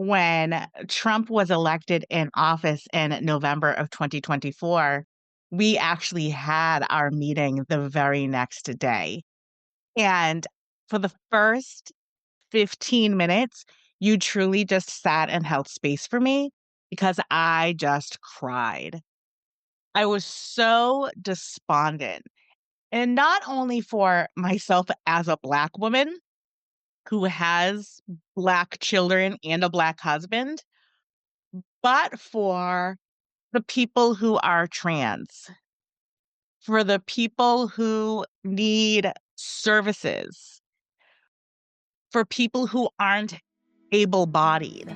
when Trump was elected in office in November of 2024, we actually had our meeting the very next day. And for the first 15 minutes, you truly just sat and held space for me because I just cried. I was so despondent. And not only for myself as a Black woman who has Black children and a Black husband, but for the people who are trans, for the people who need services, for people who aren't able-bodied.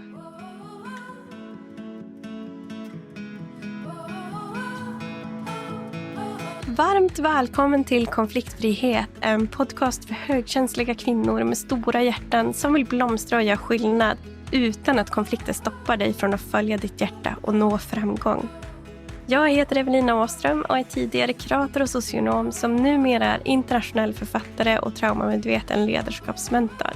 Varmt välkommen till Konfliktfrihet, en podcast för högkänsliga kvinnor med stora hjärtan som vill blomstra och göra skillnad utan att konflikter stoppar dig från att följa ditt hjärta och nå framgång. Jag heter Evelina och är tidigare kurator och socionom som numera är internationell författare och traumamedveten ledarskapsmentor.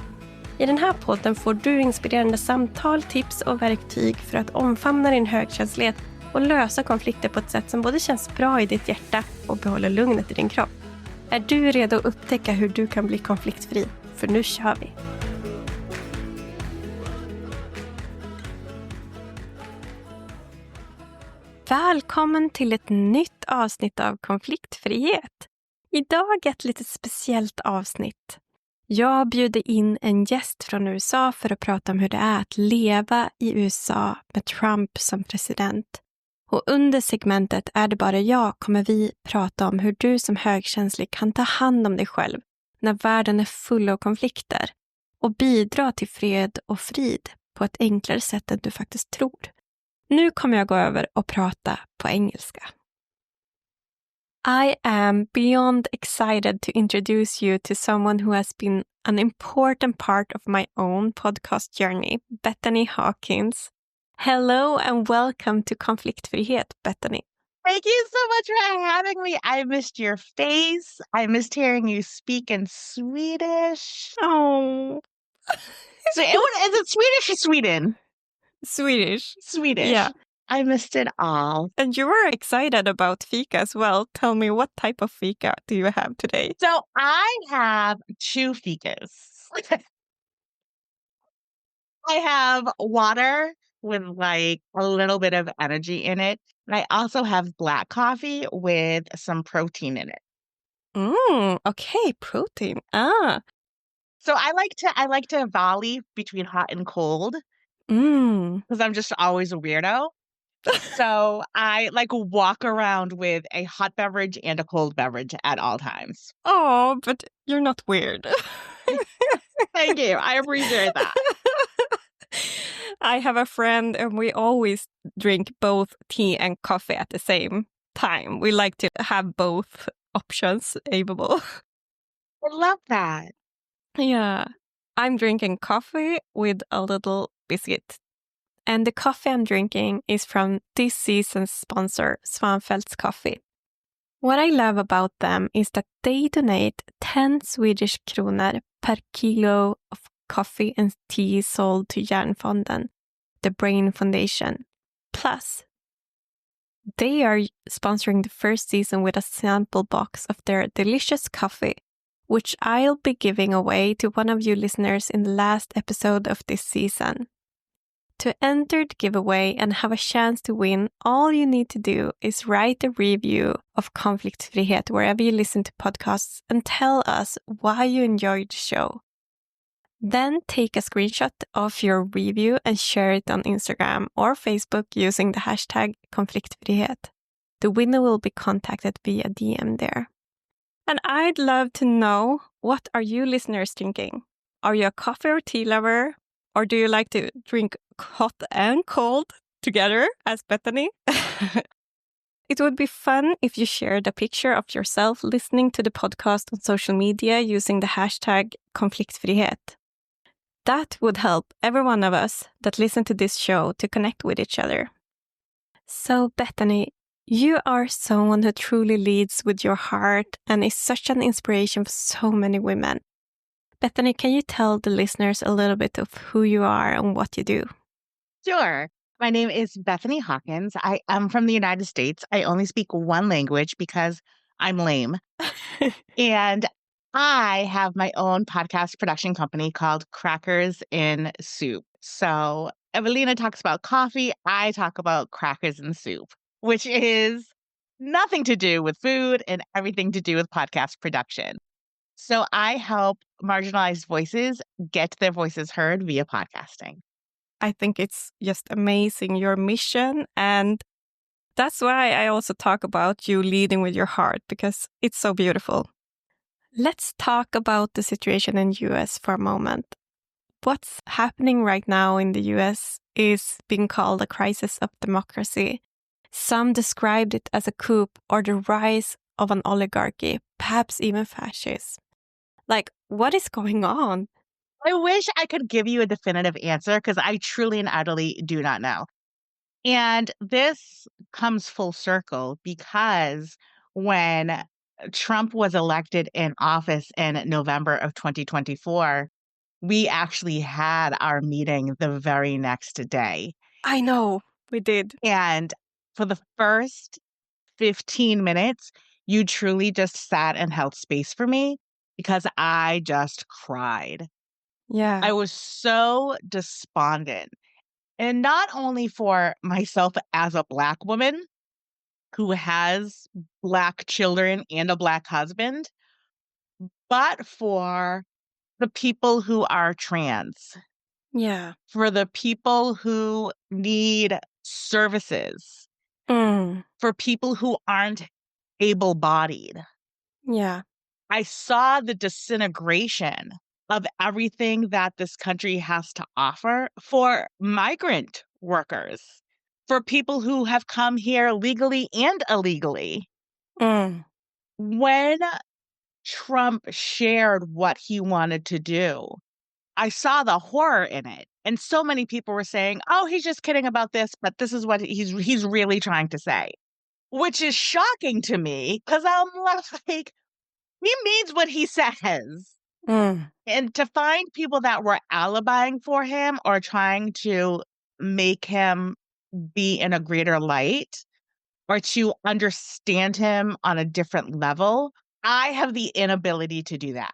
I den här podden får du inspirerande samtal, tips och verktyg för att omfamna din högkänslighet och lösa konflikter på ett sätt som både känns bra i ditt hjärta och behåller lugnet i din kropp. Är du redo att upptäcka hur du kan bli konfliktfri? För nu kör vi! Välkommen till ett nytt avsnitt av Konfliktfrihet. Idag ett lite speciellt avsnitt. Jag bjuder in en gäst från USA för att prata om hur det är att leva i USA med Trump som president. Och under segmentet Är det bara jag kommer vi prata om hur du som högkänslig kan ta hand om dig själv när världen är full av konflikter och bidra till fred och frid på ett enklare sätt än du faktiskt tror. Nu kommer jag gå över och prata på engelska. I am beyond excited to introduce you to someone who has been an important part of my own podcast journey, Bethany Hawkins. Hello and welcome to Konfliktfrihet, Bethany. Thank you so much for having me. I missed your face. I missed hearing you speak in Swedish. Oh. So, is it Swedish or Sweden? Swedish. Swedish. Yeah. I missed it all. And you were excited about fika as well. Tell me, what type of fika do you have today? So I have two fikas. I have water with like a little bit of energy in it. And I also have black coffee with some protein in it. Okay, protein. So I like to volley between hot and cold. Because I'm just always a weirdo. So I like walk around with a hot beverage and a cold beverage at all times. Oh, but you're not weird. Thank you. I appreciate that. I have a friend and we always drink both tea and coffee at the same time. We like to have both options available. I love that. Yeah. I'm drinking coffee with a little biscuit. And the coffee I'm drinking is from this season's sponsor, Svanfeldt's Coffee. What I love about them is that they donate 10 Swedish kronor per kilo of coffee and tea sold to Hjärnfonden, the Brain Foundation. Plus, they are sponsoring the first season with a sample box of their delicious coffee, which I'll be giving away to one of you listeners in the last episode of this season. To enter the giveaway and have a chance to win, all you need to do is write a review of Konfliktfrihet wherever you listen to podcasts and tell us why you enjoyed the show. Then take a screenshot of your review and share it on Instagram or Facebook using the hashtag Konfliktfrihet. The winner will be contacted via DM there. And I'd love to know, what are you listeners drinking? Are you a coffee or tea lover? Or do you like to drink hot and cold together as Bethany? It would be fun if you shared a picture of yourself listening to the podcast on social media using the hashtag Konfliktfrihet. That would help every one of us that listen to this show to connect with each other. So, Bethany, you are someone who truly leads with your heart and is such an inspiration for so many women. Bethany, can you tell the listeners a little bit of who you are and what you do? Sure. My name is Bethany Hawkins. I am from the United States. I only speak one language because I'm lame. And I have my own podcast production company called Crackers in Soup. So Evelina talks about coffee. I talk about crackers in soup, which is nothing to do with food and everything to do with podcast production. So I help marginalized voices get their voices heard via podcasting. I think it's just amazing, your mission. And that's why I also talk about you leading with your heart, because it's so beautiful. Let's talk about the situation in the US for a moment. What's happening right now in the US is being called a crisis of democracy. Some described it as a coup or the rise of an oligarchy, perhaps even fascism. Like, what is going on? I wish I could give you a definitive answer because I truly and utterly do not know. And this comes full circle because when Trump was elected in office in November of 2024, we actually had our meeting the very next day. I know, we did. And for the first 15 minutes, you truly just sat and held space for me because I just cried. Yeah. I was so despondent. And not only for myself as a Black woman who has Black children and a Black husband, but for the people who are trans, Yeah. for the people who need services, Mm. for people who aren't able bodied. Yeah. I saw the disintegration of everything that this country has to offer for migrant workers, for people who have come here legally and illegally. Mm. When Trump shared what he wanted to do, I saw the horror in it. And so many people were saying, "Oh, he's just kidding about this, but this is what he's really trying to say." Which is shocking to me because I'm like, he means what he says. Mm. And to find people that were alibying for him or trying to make him be in a greater light or to understand him on a different level, I have the inability to do that.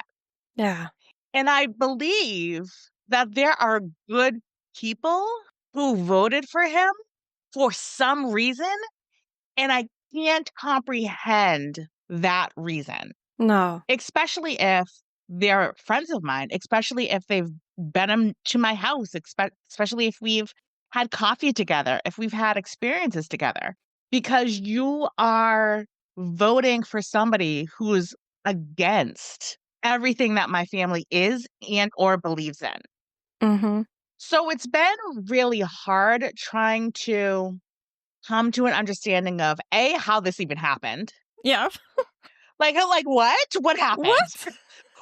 Yeah. And I believe that there are good people who voted for him for some reason, and I can't comprehend that reason. No. Especially if they're friends of mine, especially if they've been to my house, especially if we've had coffee together, if we've had experiences together, because you are voting for somebody who's against everything that my family is and or believes in. Mm-hmm. So it's been really hard trying to come to an understanding of A, how this even happened. Yeah. Like what? What happened?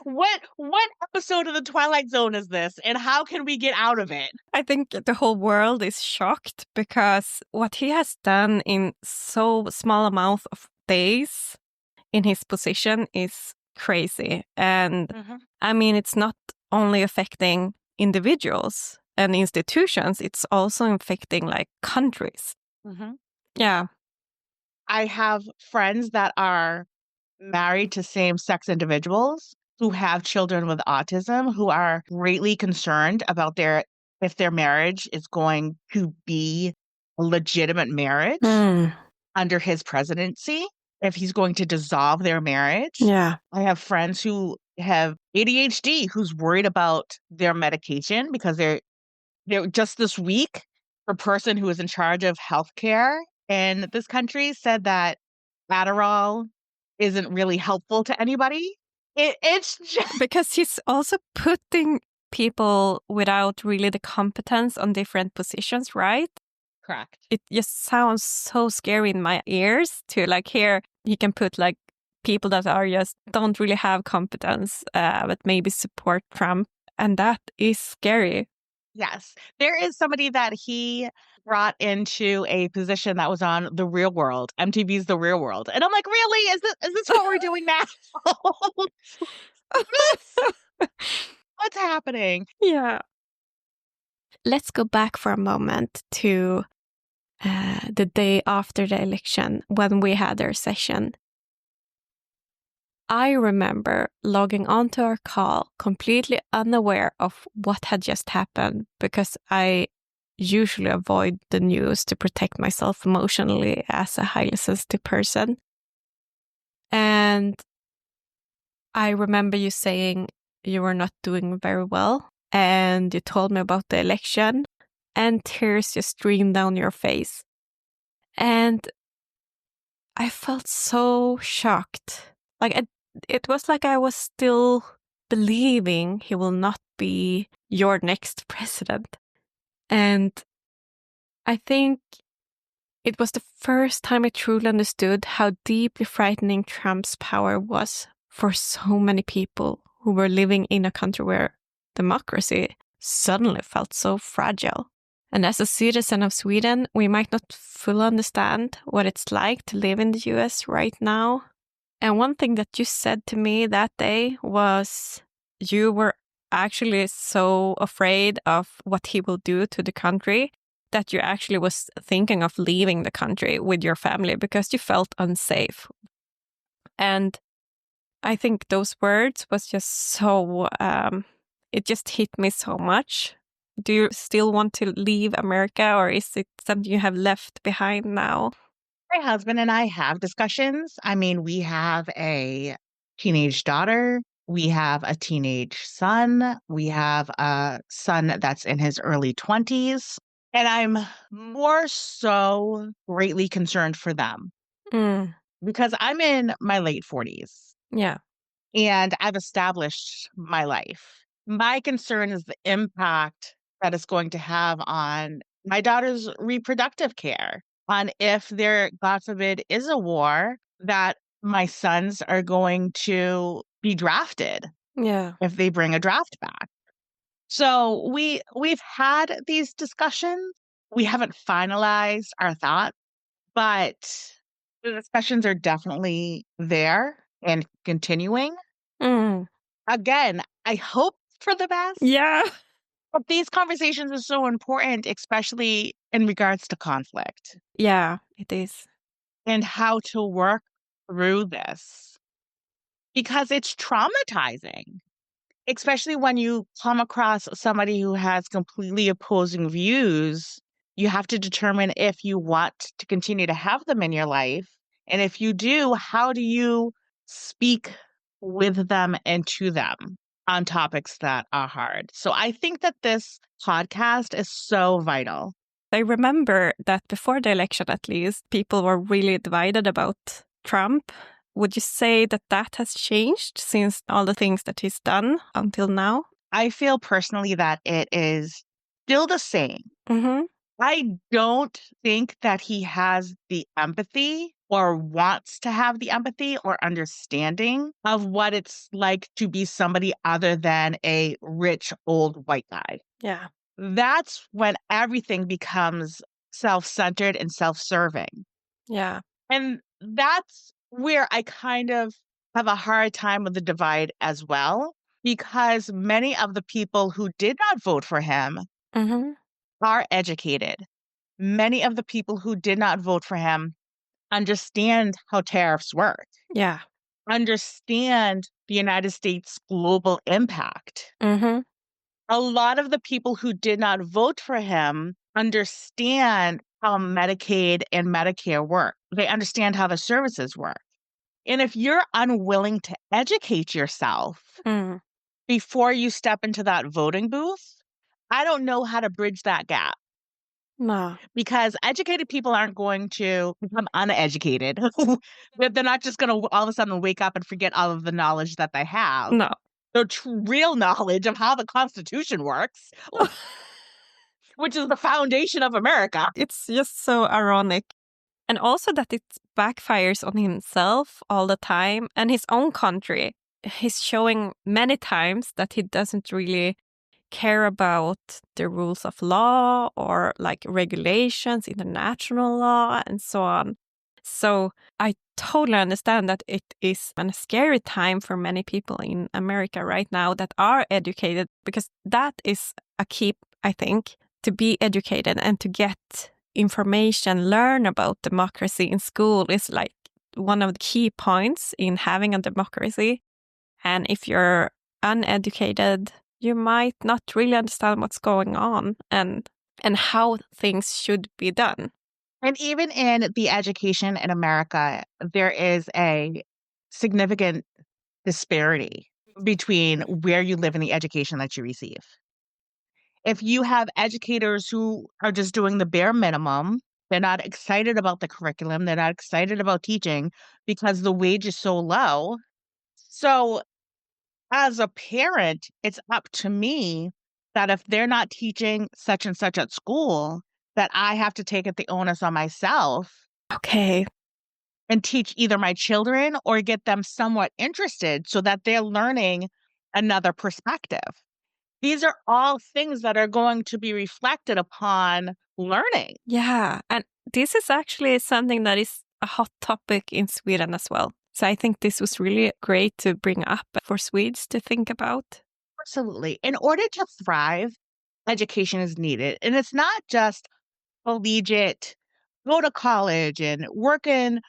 What? What episode of the Twilight Zone is this, and how can we get out of it? I think the whole world is shocked because what he has done in so small amount of days in his position is crazy. And I mean, it's not only affecting individuals and institutions, it's also affecting like countries. Yeah. I have friends that are married to same-sex individuals who have children with autism who are greatly concerned about if their marriage is going to be a legitimate marriage under his presidency, if he's going to dissolve their marriage. Yeah. I have friends who have ADHD who's worried about their medication because they're just this week, a person who is in charge of healthcare in this country said that Adderall isn't really helpful to anybody. It's just Because he's also putting people without really the competence on different positions, right? correct. It just sounds so scary in my ears to like hear he can put like people that are just don't really have competence, but maybe support Trump. And that is scary. Yes. There is somebody that he brought into a position that was on The Real World, MTV's The Real World. And I'm like, really? Is this what we're doing now? What's happening? Yeah. let's go back for a moment to the day after the election when we had our session. I remember logging onto our call completely unaware of what had just happened because I usually avoid the news to protect myself emotionally as a highly sensitive person. And I remember you saying you were not doing very well, and you told me about the election, and tears just streamed down your face. And I felt so shocked. It was like I was still believing he will not be your next president. And I think it was the first time I truly understood how deeply frightening Trump's power was for so many people who were living in a country where democracy suddenly felt so fragile. And as a citizen of Sweden, we might not fully understand what it's like to live in the US right now. And one thing that you said to me that day was you were actually so afraid of what he will do to the country that you actually was thinking of leaving the country with your family because you felt unsafe. And I think those words was just so, it just hit me so much. Do you still want to leave America, or is it something you have left behind now? My husband and I have discussions. I mean, we have a teenage daughter. We have a teenage son. We have a son that's in his early 20s. And I'm more so greatly concerned for them because I'm in my late 40s. Yeah. And I've established my life. My concern is the impact that it's going to have on my daughter's reproductive care, on if there, God forbid, is a war, that my sons are going to be drafted Yeah. if they bring a draft back. So we've had these discussions. We haven't finalized our thoughts, but the discussions are definitely there and continuing. Again, I hope for the best. Yeah. But these conversations are so important, especially in regards to conflict Yeah, it is. and how to work through this because it's traumatizing, especially when you come across somebody who has completely opposing views. You have to determine if you want to continue to have them in your life. And if you do, how do you speak with them and to them on topics that are hard? So I think that this podcast is so vital. I remember that before the election, at least, people were really divided about Trump. Would you say that that has changed since all the things that he's done until now? I feel personally that it is still the same. I don't think that he has the empathy or wants to have the empathy or understanding of what it's like to be somebody other than a rich old white guy. Yeah. That's when everything becomes self-centered and self-serving. Yeah. And that's where I kind of have a hard time with the divide as well, because many of the people who did not vote for him are educated. Many of the people who did not vote for him understand how tariffs work, Yeah. understand the United States' global impact. A lot of the people who did not vote for him understand how Medicaid and Medicare work. They understand how the services work. And if you're unwilling to educate yourself before you step into that voting booth, I don't know how to bridge that gap. No. Because educated people aren't going to become uneducated. They're not just going to all of a sudden wake up and forget all of the knowledge that they have. No. The real knowledge of how the Constitution works, which is the foundation of America. It's just so ironic. And also that it backfires on himself all the time and his own country. He's showing many times that he doesn't really care about the rules of law or like regulations, international law, and so on. So I totally understand that it is a scary time for many people in America right now that are educated, because that is a key, I think, to be educated and to get information, learn about democracy in school is like one of the key points in having a democracy. And if you're uneducated, you might not really understand what's going on and how things should be done. And even in the education in America, there is a significant disparity between where you live and the education that you receive. If you have educators who are just doing the bare minimum, they're not excited about the curriculum, they're not excited about teaching because the wage is so low. So as a parent, it's up to me that if they're not teaching such and such at school, that I have to take it the onus on myself Okay. and teach either my children or get them somewhat interested so that they're learning another perspective. These are all things that are going to be reflected upon learning. Yeah. And this is actually something that is a hot topic in Sweden as well. So I think this was really great to bring up for Swedes to think about. Absolutely. In order to thrive, education is needed. And it's not just collegiate, go to college and work in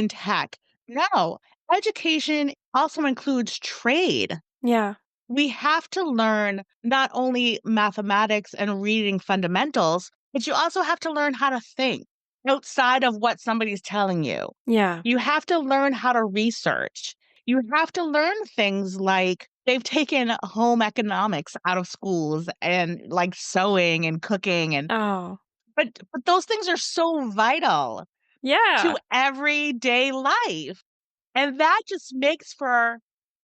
tech. No, education also includes trade. Yeah. We have to learn not only mathematics and reading fundamentals, but you also have to learn how to think outside of what somebody's telling you. Yeah. You have to learn how to research. You have to learn things like they've taken home economics out of schools and like sewing and cooking and Oh. but those things are so vital Yeah. to everyday life. And that just makes for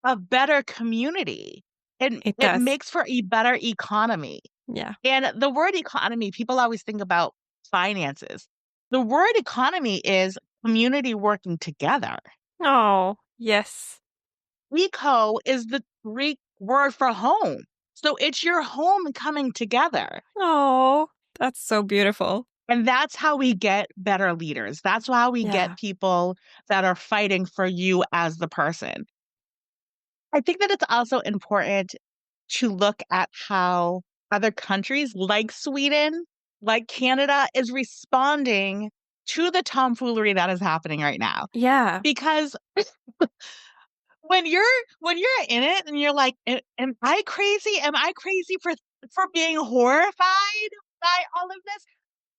a better community. And It it does. makes for a better economy. Yeah. And the word economy, people always think about finances. The word economy is community working together. Oh, yes. Eco is the Greek word for home. So it's your home coming together. Oh, that's so beautiful. And that's how we get better leaders. That's how we Yeah. get people that are fighting for you as the person. I think that it's also important to look at how other countries like Sweden, like Canada, is responding to the tomfoolery that is happening right now. Yeah. Because when you're in it and you're like, am I crazy? Am I crazy for being horrified by all of this?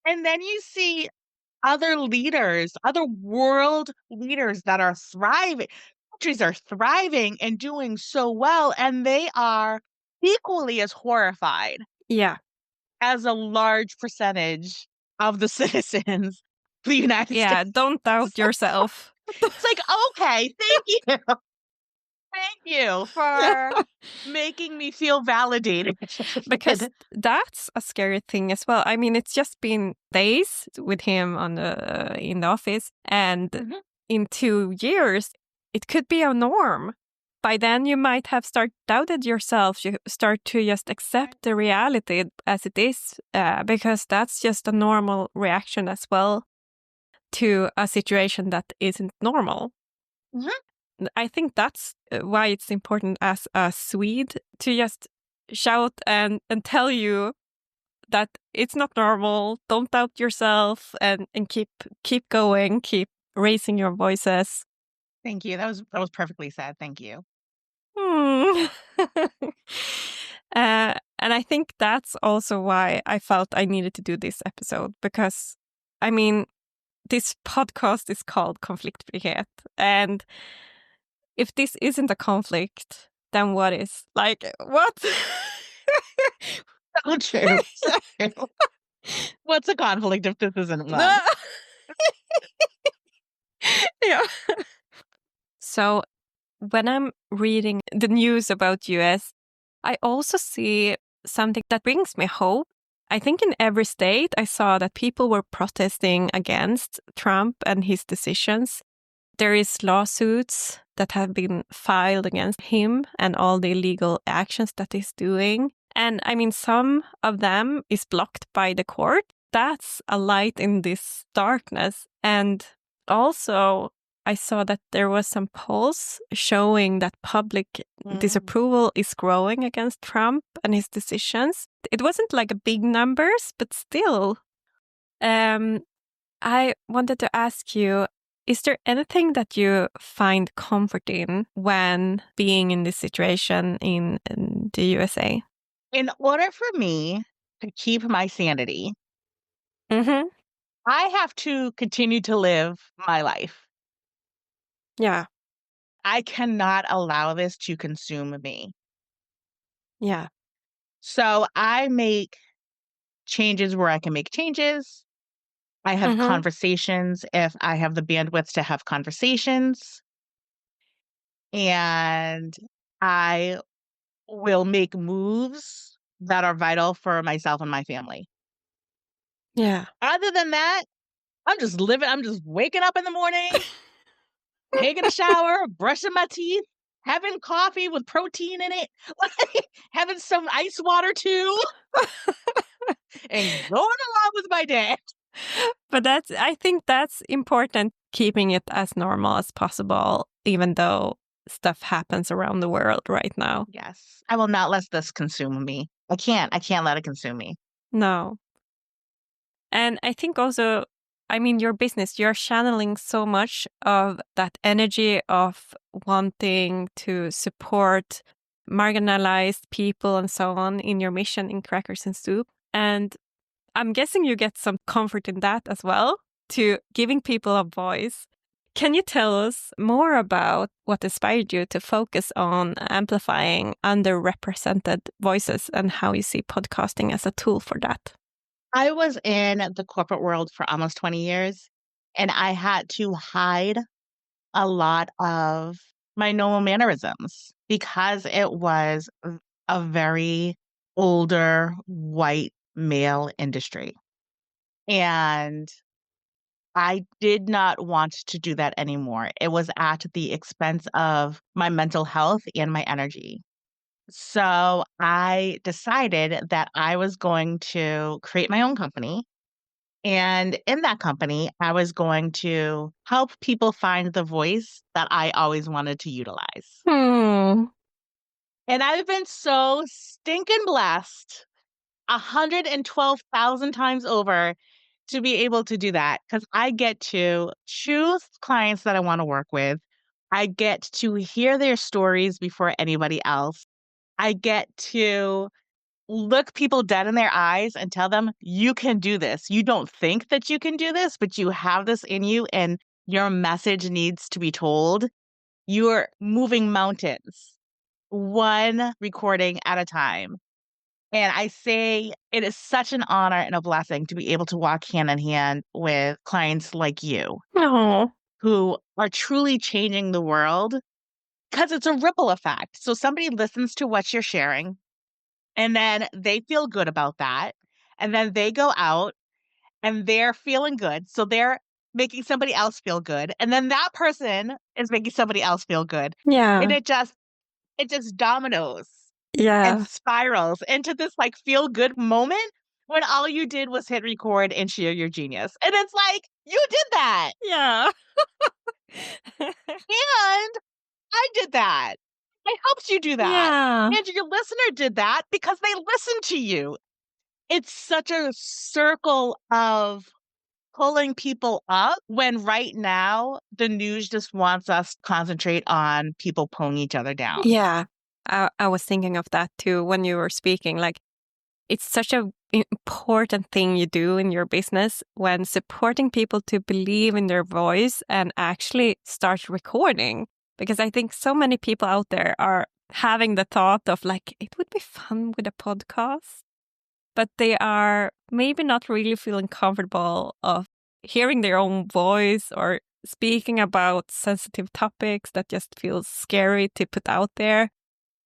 And then you see other leaders, other world leaders that are thriving. Countries are thriving and doing so well, and they are equally as horrified Yeah. as a large percentage of the citizens of the United Yeah. States. Don't doubt yourself. It's like, okay, thank you. Thank you for making me feel validated. Because that's a scary thing as well. I mean, it's just been days with him on in the office, and Mhm. in 2 years, it could be a norm. By then, you might have doubted yourself. You start to just accept the reality as it is, because that's just a normal reaction as well to a situation that isn't normal. Mhm. I think that's why it's important as a Swede to just shout and tell you that it's not normal. Don't doubt yourself and keep going, keep raising your voices. Thank you. That was perfectly said. Thank you. Hmm. And I think that's also why I felt I needed to do this episode, because, I mean, this podcast is called Konfliktfrihet, and if this isn't a conflict, then what is? Like, what? So true. So true. What's a conflict if this isn't one? Yeah. So when I'm reading the news about US, I also see something that brings me hope. I think in every state I saw that people were protesting against Trump and his decisions. There is lawsuits that have been filed against him and all the illegal actions that he's doing. And I mean, some of them is blocked by the court. That's a light in this darkness. And also, I saw that there was some polls showing that public disapproval is growing against Trump and his decisions. It wasn't like a big numbers, but still. I wanted to ask you, is there anything that you find comfort in when being in this situation in the USA? In order for me to keep my sanity, Mm-hmm. I have to continue to live my life. Yeah. I cannot allow this to consume me. Yeah. So I make changes where I can make changes. I have conversations if I have the bandwidth to have conversations. And I will make moves that are vital for myself and my family. Yeah. Other than that, I'm just living, I'm just waking up in the morning, taking a shower, brushing my teeth, having coffee with protein in it, like, having some ice water too, and going along with my day. But I think that's important, keeping it as normal as possible, even though stuff happens around the world right now. Yes. I will not let this consume me. I can't let it consume me. No. And I think also, I mean, your business, you're channeling so much of that energy of wanting to support marginalized people and so on in your mission in Crackers and Soup. And I'm guessing you get some comfort in that as well, to giving people a voice. Can you tell us more about what inspired you to focus on amplifying underrepresented voices and how you see podcasting as a tool for that? I was in the corporate world for almost 20 years, and I had to hide a lot of my normal mannerisms because it was a very older white male industry. And I did not want to do that anymore. It was at the expense of my mental health and my energy. So I decided that I was going to create my own company. And in that company, I was going to help people find the voice that I always wanted to utilize. Hmm. And I've been so stinking blessed 112,000 times over to be able to do that, because I get to choose clients that I want to work with. I get to hear their stories before anybody else. I get to look people dead in their eyes and tell them, you can do this. You don't think that you can do this, but you have this in you and your message needs to be told. You're moving mountains, one recording at a time. And I say it is such an honor and a blessing to be able to walk hand in hand with clients like you Oh. who are truly changing the world, because it's a ripple effect. So somebody listens to what you're sharing and then they feel good about that. And then they go out and they're feeling good. So they're making somebody else feel good. And then that person is making somebody else feel good. Yeah. And it just dominoes Yeah. and spirals into this like feel good moment when all you did was hit record and share your genius. And it's like, you did that. Yeah. And I did that. I helped you do that. Yeah. And your listener did that because they listened to you. It's such a circle of pulling people up when right now the news just wants us to concentrate on people pulling each other down. Yeah. I was thinking of that too when you were speaking. Like, it's such an important thing you do in your business when supporting people to believe in their voice and actually start recording. Because I think so many people out there are having the thought of like, it would be fun with a podcast, but they are maybe not really feeling comfortable of hearing their own voice or speaking about sensitive topics that just feels scary to put out there.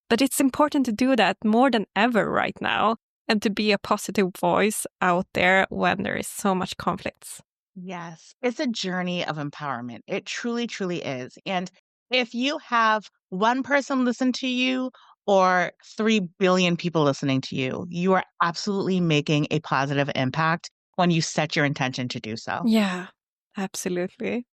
But it's important to do that more than ever right now, and to be a positive voice out there when there is so much conflicts. Yes, it's a journey of empowerment. It truly, truly is. And if you have one person listen to you or 3 billion people listening to you, you are absolutely making a positive impact when you set your intention to do so. Yeah, absolutely.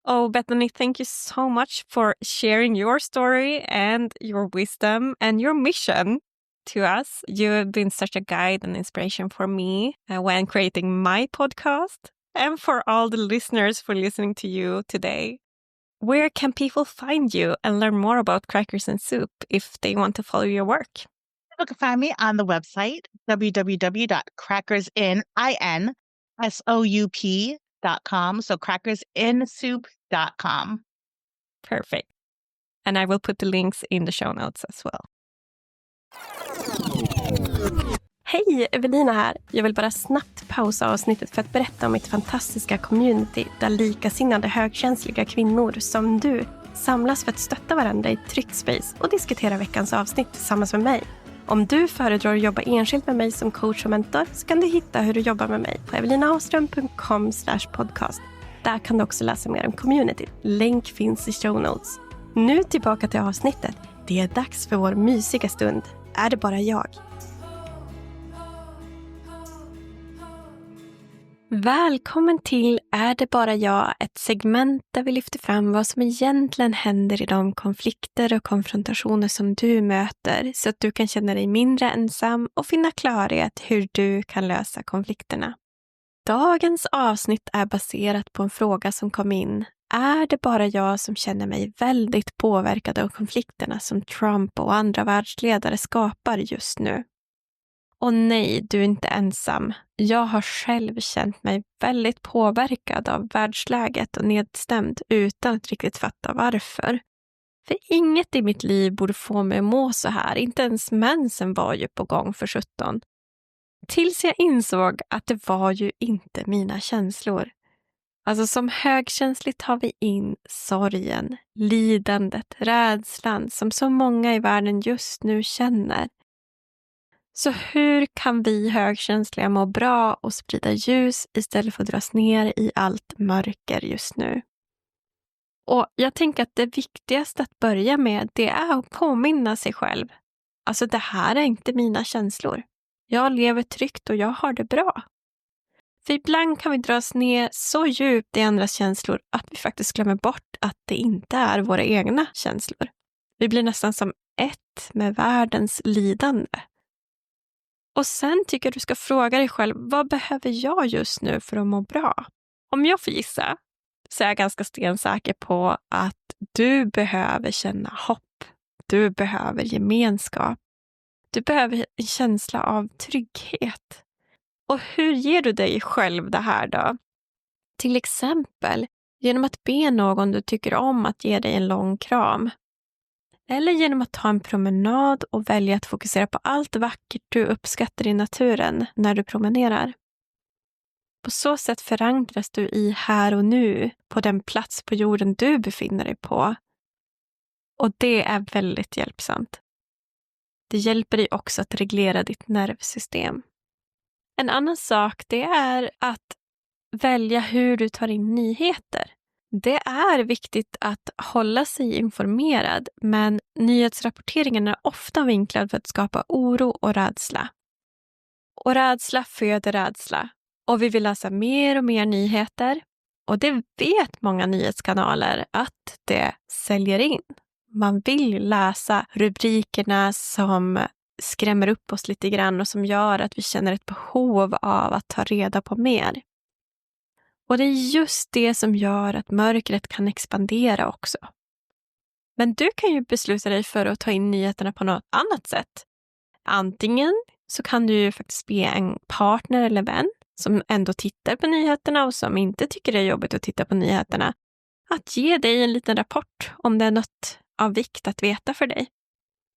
Oh, Bethany, thank you so much for sharing your story and your wisdom and your mission to us. You have been such a guide and inspiration for me when creating my podcast, and for all the listeners for listening to you today. Where can people find you and learn more about Crackers and Soup if they want to follow your work? You can find me on the website, www.crackersinsoup.com. So crackersinsoup.com. Perfect. And I will put the links in the show notes as well. Hej, Evelina här. Jag vill bara snabbt pausa avsnittet för att berätta om mitt fantastiska community där likasinnade högkänsliga kvinnor som du samlas för att stötta varandra i ett tryggt space och diskutera veckans avsnitt tillsammans med mig. Om du föredrar att jobba enskilt med mig som coach och mentor så kan du hitta hur du jobbar med mig på evelinahavström.com/podcast. Där kan du också läsa mer om community. Länk finns i show notes. Nu tillbaka till avsnittet. Det är dags för vår mysiga stund. Är det bara jag? Välkommen till Är det bara jag? Ett segment där vi lyfter fram vad som egentligen händer i de konflikter och konfrontationer som du möter så att du kan känna dig mindre ensam och finna klarhet hur du kan lösa konflikterna. Dagens avsnitt är baserat på en fråga som kom in. Är det bara jag som känner mig väldigt påverkad av konflikterna som Trump och andra världsledare skapar just nu? Och nej, du är inte ensam. Jag har själv känt mig väldigt påverkad av världsläget och nedstämd utan att riktigt fatta varför. För inget i mitt liv borde få mig att må så här. Inte ens mensen var ju på gång för 17. Tills jag insåg att det var ju inte mina känslor. Alltså som högkänsligt tar vi in sorgen, lidandet, rädslan som så många i världen just nu känner. Så hur kan vi högkänsliga må bra och sprida ljus istället för att dras ner i allt mörker just nu? Och jag tänker att det viktigaste att börja med det är att påminna sig själv. Alltså det här är inte mina känslor. Jag lever tryggt och jag har det bra. För ibland kan vi dras ner så djupt i andras känslor att vi faktiskt glömmer bort att det inte är våra egna känslor. Vi blir nästan som ett med världens lidande. Och sen tycker jag du ska fråga dig själv, vad behöver jag just nu för att må bra? Om jag får gissa så är jag ganska stensäker på att du behöver känna hopp. Du behöver gemenskap. Du behöver en känsla av trygghet. Och hur ger du dig själv det här då? Till exempel genom att be någon du tycker om att ge dig en lång kram. Eller genom att ta en promenad och välja att fokusera på allt vackert du uppskattar i naturen när du promenerar. På så sätt förankras du i här och nu på den plats på jorden du befinner dig på. Och det är väldigt hjälpsamt. Det hjälper dig också att reglera ditt nervsystem. En annan sak det är att välja hur du tar in nyheter. Det är viktigt att hålla sig informerad, men nyhetsrapporteringen är ofta vinklad för att skapa oro och rädsla. Och rädsla föder rädsla. Och vi vill läsa mer och mer nyheter. Och det vet många nyhetskanaler att det säljer in. Man vill läsa rubrikerna som skrämmer upp oss lite grann och som gör att vi känner ett behov av att ta reda på mer. Och det är just det som gör att mörkret kan expandera också. Men du kan ju besluta dig för att ta in nyheterna på något annat sätt. Antingen så kan du ju faktiskt be en partner eller vän som ändå tittar på nyheterna och som inte tycker det är jobbigt att titta på nyheterna att ge dig en liten rapport om det är något av vikt att veta för dig.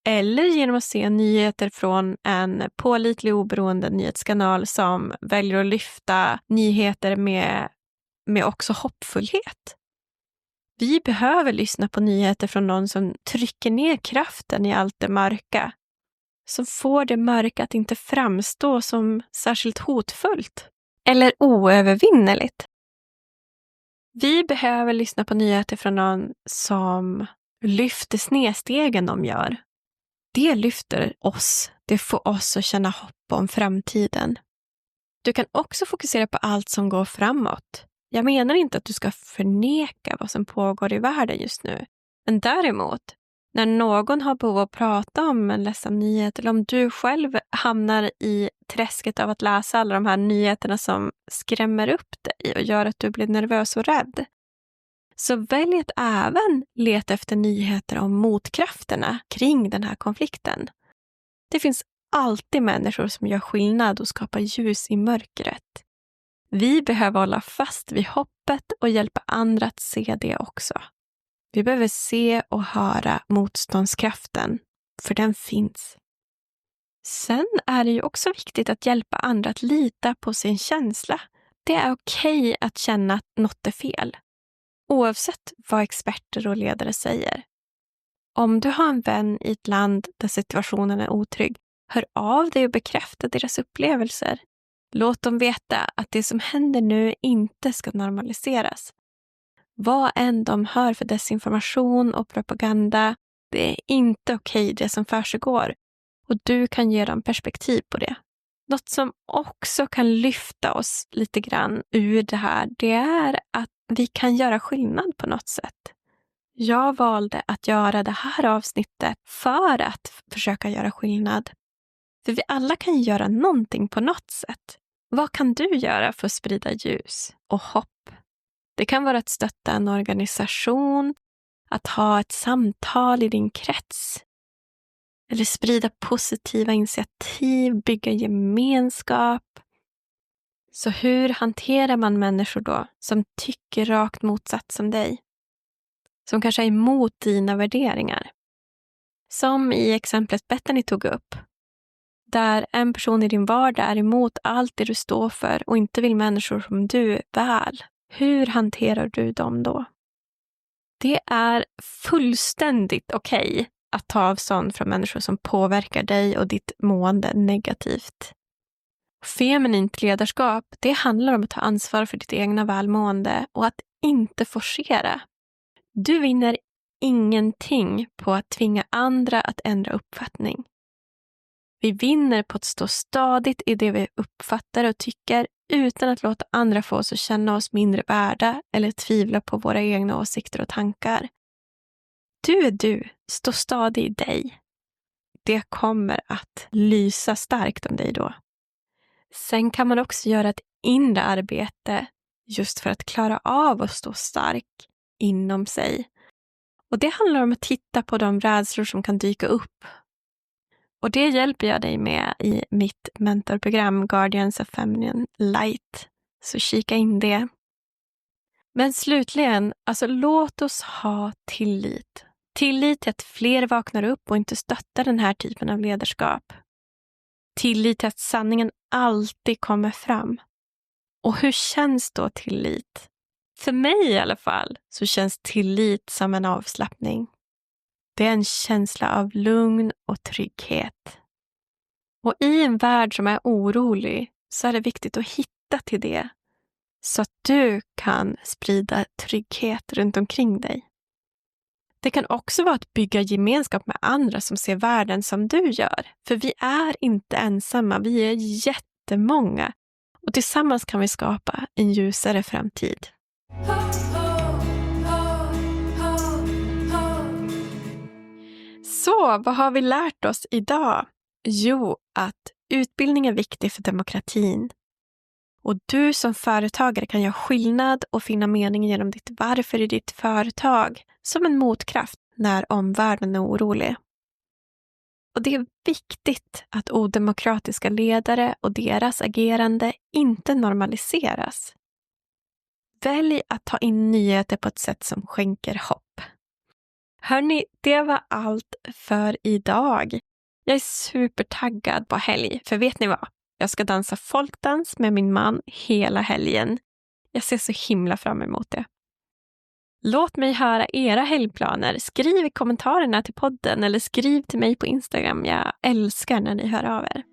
Eller genom att se nyheter från en pålitlig oberoende nyhetskanal som väljer att lyfta nyheter med också hoppfullhet. Vi behöver lyssna på nyheter från någon som trycker ner kraften i allt det mörka. Som får det mörka att inte framstå som särskilt hotfullt eller oövervinneligt. Vi behöver lyssna på nyheter från någon som lyfter snedstegen de gör. Det lyfter oss. Det får oss att känna hopp om framtiden. Du kan också fokusera på allt som går framåt. Jag menar inte att du ska förneka vad som pågår i världen just nu. Men däremot, när någon har behov av att prata om en ledsam nyhet eller om du själv hamnar i träsket av att läsa alla de här nyheterna som skrämmer upp dig och gör att du blir nervös och rädd, så välj att även leta efter nyheter om motkrafterna kring den här konflikten. Det finns alltid människor som gör skillnad och skapar ljus i mörkret. Vi behöver hålla fast vid hoppet och hjälpa andra att se det också. Vi behöver se och höra motståndskraften, för den finns. Sen är det ju också viktigt att hjälpa andra att lita på sin känsla. Det är okej att känna att något är fel, oavsett vad experter och ledare säger. Om du har en vän i ett land där situationen är otrygg, hör av dig och bekräfta deras upplevelser. Låt dem veta att det som händer nu inte ska normaliseras. Vad än de hör för desinformation och propaganda, det är inte okej det som försiggår. Och du kan ge dem perspektiv på det. Något som också kan lyfta oss lite grann ur det här, det är att vi kan göra skillnad på något sätt. Jag valde att göra det här avsnittet för att försöka göra skillnad. För vi alla kan göra någonting på något sätt. Vad kan du göra för att sprida ljus och hopp? Det kan vara att stötta en organisation, att ha ett samtal i din krets. Eller sprida positiva initiativ, bygga gemenskap. Så hur hanterar man människor då som tycker rakt motsatt som dig? Som kanske är emot dina värderingar. Som i exemplet Bethany tog upp. Där en person i din vardag är emot allt det du står för och inte vill människor som du väl. Hur hanterar du dem då? Det är fullständigt okej att ta avstånd från människor som påverkar dig och ditt mående negativt. Feminint ledarskap, det handlar om att ta ansvar för ditt egna välmående och att inte forcera. Du vinner ingenting på att tvinga andra att ändra uppfattning. Vi vinner på att stå stadigt i det vi uppfattar och tycker utan att låta andra få oss att känna oss mindre värda eller tvivla på våra egna åsikter och tankar. Du är du, stå stadig i dig. Det kommer att lysa starkt om dig då. Sen kan man också göra ett inre arbete just för att klara av att stå stark inom sig. Och det handlar om att titta på de rädslor som kan dyka upp. Och det hjälper jag dig med i mitt mentorprogram Guardians of Feminine Light. Så kika in det. Men slutligen, alltså låt oss ha tillit. Tillit till att fler vaknar upp och inte stöttar den här typen av ledarskap. Tillit till att sanningen alltid kommer fram. Och hur känns då tillit? För mig i alla fall så känns tillit som en avslappning. Det är en känsla av lugn och trygghet. Och i en värld som är orolig så är det viktigt att hitta till det. Så att du kan sprida trygghet runt omkring dig. Det kan också vara att bygga gemenskap med andra som ser världen som du gör. För vi är inte ensamma, vi är jättemånga. Och tillsammans kan vi skapa en ljusare framtid. Så, vad har vi lärt oss idag? Jo, att utbildning är viktig för demokratin. Och du som företagare kan göra skillnad och finna mening genom ditt varför i ditt företag som en motkraft när omvärlden är orolig. Och det är viktigt att odemokratiska ledare och deras agerande inte normaliseras. Välj att ta in nyheter på ett sätt som skänker hopp. Hörni, det var allt för idag. Jag är supertaggad på helg, för vet ni vad? Jag ska dansa folkdans med min man hela helgen. Jag ser så himla fram emot det. Låt mig höra era helgplaner. Skriv i kommentarerna till podden eller skriv till mig på Instagram. Jag älskar när ni hör av er.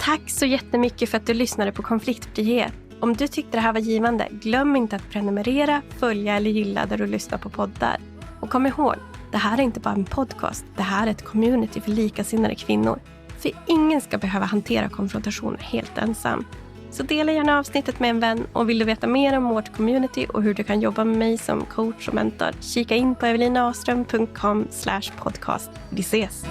Tack så jättemycket för att du lyssnade på Konfliktfrihet. Om du tyckte det här var givande, glöm inte att prenumerera, följa eller gilla där du lyssnar på poddar. Och kom ihåg, det här är inte bara en podcast. Det här är ett community för likasinnade kvinnor. För ingen ska behöva hantera konfrontationer helt ensam. Så dela gärna avsnittet med en vän, och vill du veta mer om vårt community och hur du kan jobba med mig som coach och mentor, kika in på evelinaström.com/podcast. Vi ses!